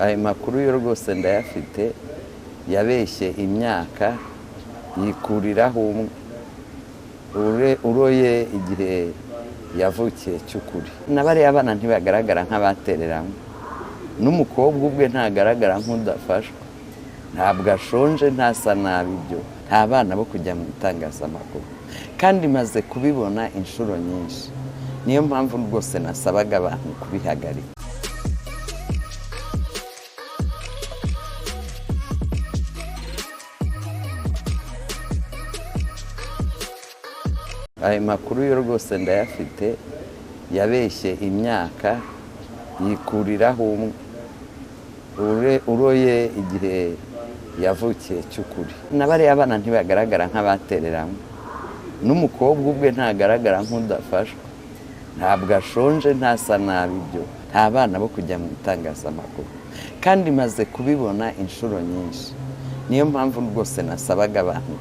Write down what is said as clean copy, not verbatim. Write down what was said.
Ayo makuru yo rwose ndayafite, yabeshye imyaka yikuriraho uroye igihe yavukiye cy'ukuri. N'abari abana ntibagaragara nk'abatereranywe, n'umukobwa ubwe ntagaragara nk'udafashwa, ntabwo ashonje, ntasa nabi, ibyo nta bana bo kujya mu itangazamakuru, kandi maze kubibona inshuro nyinshi. Niyo mpamvu rwose nasabaga abantu kubihagarika. Ayo makuru yo rwose ndayafite, yabeshye imyaka yikuriraho uroye igihe yavukiye cy'ukuri. N'abari abana ntibagaragara nk'abatereranywe, n'umukobwa ubwe ntagaragara nk'udafashwa, ntabwo ashonje, ntasa nabi, ibyo nta bana bo kujya mu itangazamakuru, kandi maze kubibona inshuro nyinshi. Niyo mpamvu rwose nasabaga abantu